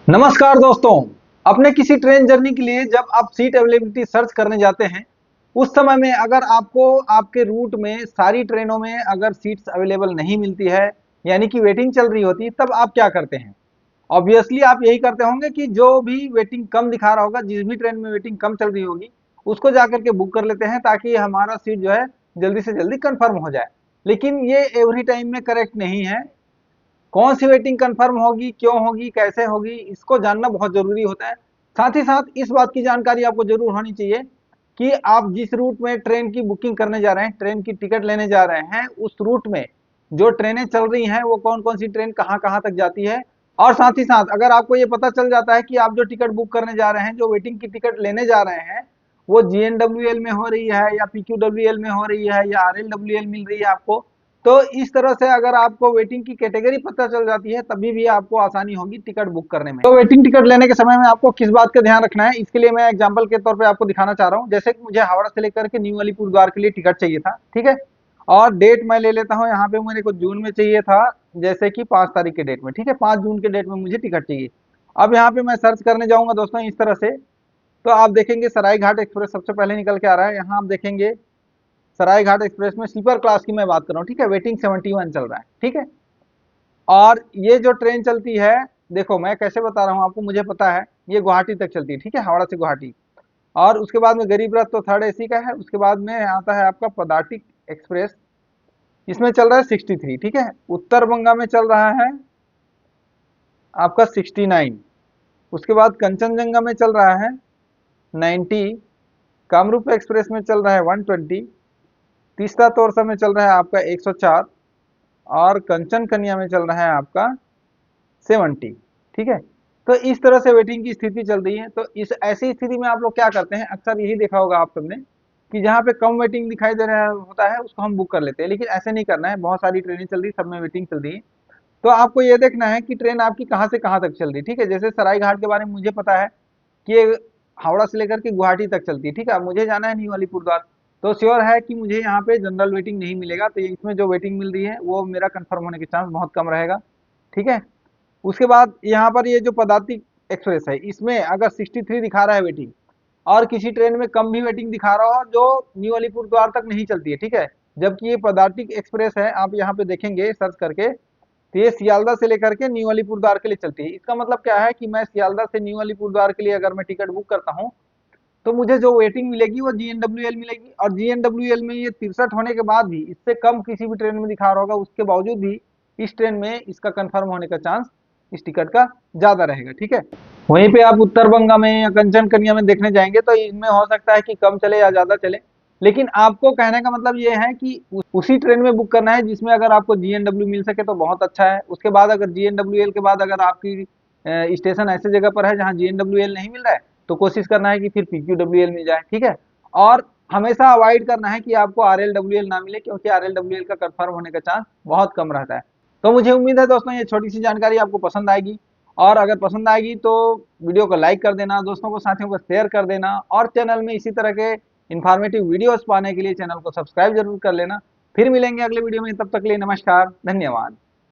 नमस्कार दोस्तों। अपने किसी ट्रेन जर्नी के लिए जब आप सीट अवेलेबिलिटी सर्च करने जाते हैं, उस समय में अगर आपको आपके रूट में सारी ट्रेनों में अगर सीट्स अवेलेबल नहीं मिलती है, यानी कि वेटिंग चल रही होती है, तब आप क्या करते हैं? ऑब्वियसली आप यही करते होंगे कि जो भी वेटिंग कम दिखा रहा होगा, जिस भी ट्रेन में वेटिंग कम चल रही होगी, उसको जाकर के बुक कर लेते हैं ताकि हमारा सीट जो है जल्दी से जल्दी कंफर्म हो जाए। लेकिन ये एवरी टाइम में करेक्ट नहीं है। कौन सी वेटिंग कंफर्म होगी, क्यों होगी, कैसे होगी, इसको जानना बहुत जरूरी होता है। साथ ही साथ इस बात की जानकारी आपको जरूर होनी चाहिए कि आप जिस रूट में ट्रेन की बुकिंग करने जा रहे हैं, ट्रेन की टिकट लेने जा रहे हैं, उस रूट में जो ट्रेनें चल रही हैं वो कौन कौन सी ट्रेन कहाँ कहाँ तक जाती है। और साथ ही साथ अगर आपको ये पता चल जाता है कि आप जो टिकट बुक करने जा रहे हैं, जो वेटिंग की टिकट लेने जा रहे हैं, वो जीएनडब्ल्यूएल में हो रही है या पीक्यूडब्ल्यूएल में हो रही है या आरएलडब्ल्यूएल मिल रही है आपको, तो इस तरह से अगर आपको वेटिंग की कैटेगरी पता चल जाती है, तभी भी आपको आसानी होगी टिकट बुक करने में। तो वेटिंग टिकट लेने के समय में आपको किस बात का ध्यान रखना है, इसके लिए मैं एग्जांपल के तौर पे आपको दिखाना चाह रहा हूँ। जैसे कि मुझे हावड़ा से लेकर के न्यू अलीपुर द्वार के लिए टिकट चाहिए था, ठीक है। और डेट मैं ले लेता हूँ, यहाँ पे मेरे को जून में चाहिए था, जैसे कि 5 तारीख के डेट में, ठीक है, 5 जून के डेट में मुझे टिकट चाहिए। अब यहाँ पे मैं सर्च करने जाऊंगा दोस्तों इस तरह से, तो आप देखेंगे सरायघाट एक्सप्रेस सबसे पहले निकल के आ रहा है। यहाँ आप देखेंगे सरायघाट एक्सप्रेस में स्लीपर क्लास की मैं बात कर रहा हूँ, ठीक है, वेटिंग 71 चल रहा है, ठीक है। और ये जो ट्रेन चलती है, देखो मैं कैसे बता रहा हूँ आपको, मुझे पता है, ये गुवाहाटी तक चलती है, ठीक है, हावड़ा से गुवाहाटी। और उसके बाद में गरीब रथ तो थर्ड एसी का है। उसके बाद में आता है आपका पदातिक एक्सप्रेस, इसमें चल रहा है 63, ठीक है। उत्तर बंगा में चल रहा है आपका 69। उसके बाद कंचनजंगा में चल रहा है 90। कामरूप एक्सप्रेस में चल रहा है 120। तीसरा तोरसा में चल रहा है आपका 104। और कंचन कन्या में चल रहा है आपका 70, ठीक है। तो इस तरह से वेटिंग की स्थिति चल रही है। तो इस ऐसी स्थिति में आप लोग क्या करते हैं, अक्सर यही देखा होगा आप सबने कि जहाँ पे कम वेटिंग दिखाई दे रहा होता है उसको हम बुक कर लेते हैं। लेकिन ऐसे नहीं करना है, बहुत सारी ट्रेनें चल रही, सब में वेटिंग चल रही है। तो आपको ये देखना है कि ट्रेन आपकी कहाँ से कहाँ तक चल रही है, ठीक है। जैसे सरायघाट के बारे में मुझे पता है कि ये हावड़ा से लेकर के गुवाहाटी तक चलती है, ठीक है। अब मुझे जाना है न्यू अलीपुरद्वार, तो श्योर है कि मुझे यहाँ पे जनरल वेटिंग नहीं मिलेगा, तो इसमें जो वेटिंग मिल रही है वो मेरा कंफर्म होने के चांस बहुत कम रहेगा, ठीक है। उसके बाद यहाँ पर ये जो पदातिक एक्सप्रेस है, इसमें अगर 63 दिखा रहा है वेटिंग, और किसी ट्रेन में कम भी वेटिंग दिखा रहा हो जो न्यू अलीपुरद्वार तक नहीं चलती है, ठीक है, जबकि ये पदातिक एक्सप्रेस है, आप यहाँ पे देखेंगे सर्च करके, तो ये सियालदह से लेकर के न्यू अलीपुरद्वार के लिए चलती है। इसका मतलब क्या है कि मैं सियालदह से न्यू अलीपुरद्वार के लिए अगर मैं टिकट बुक करता हूँ, तो मुझे जो वेटिंग मिलेगी वो जीएनडब्ल्यूएल मिलेगी। और जीएनडब्ल्यूएल में ये 63 होने के बाद भी, इससे कम किसी भी ट्रेन में दिखा रहा होगा, उसके बावजूद भी इस ट्रेन में इसका कंफर्म होने का चांस इस टिकट का ज्यादा रहेगा, ठीक है। वहीं पे आप उत्तर बंगा में या कंचन कन्या में देखने जाएंगे तो इनमें हो सकता है कि कम चले या ज्यादा चले। लेकिन आपको कहने का मतलब ये है कि उसी ट्रेन में बुक करना है जिसमें अगर आपको जीएनडब्ल्यू मिल सके तो बहुत अच्छा है। उसके बाद अगर जीएनडब्ल्यूएल के बाद अगर आपकी स्टेशन ऐसे जगह पर है जहाँ जीएनडब्ल्यूएल नहीं मिल रहा है, तो कोशिश करना है कि फिर पीक्यूडब्ल्यूएल मिल जाए, ठीक है। और हमेशा अवॉइड करना है कि आपको आरएलडब्ल्यूएल ना मिले, क्योंकि आरएलडब्ल्यूएल का कंफर्म होने का चांस बहुत कम रहता है। तो मुझे उम्मीद है दोस्तों ये छोटी सी जानकारी आपको पसंद आएगी, और अगर पसंद आएगी तो वीडियो को लाइक कर देना, दोस्तों को साथियों को शेयर कर देना, और चैनल में इसी तरह के इन्फॉर्मेटिव वीडियोस पाने के लिए चैनल को सब्सक्राइब जरूर कर लेना। फिर मिलेंगे अगले वीडियो में, तब तक के लिए नमस्कार, धन्यवाद।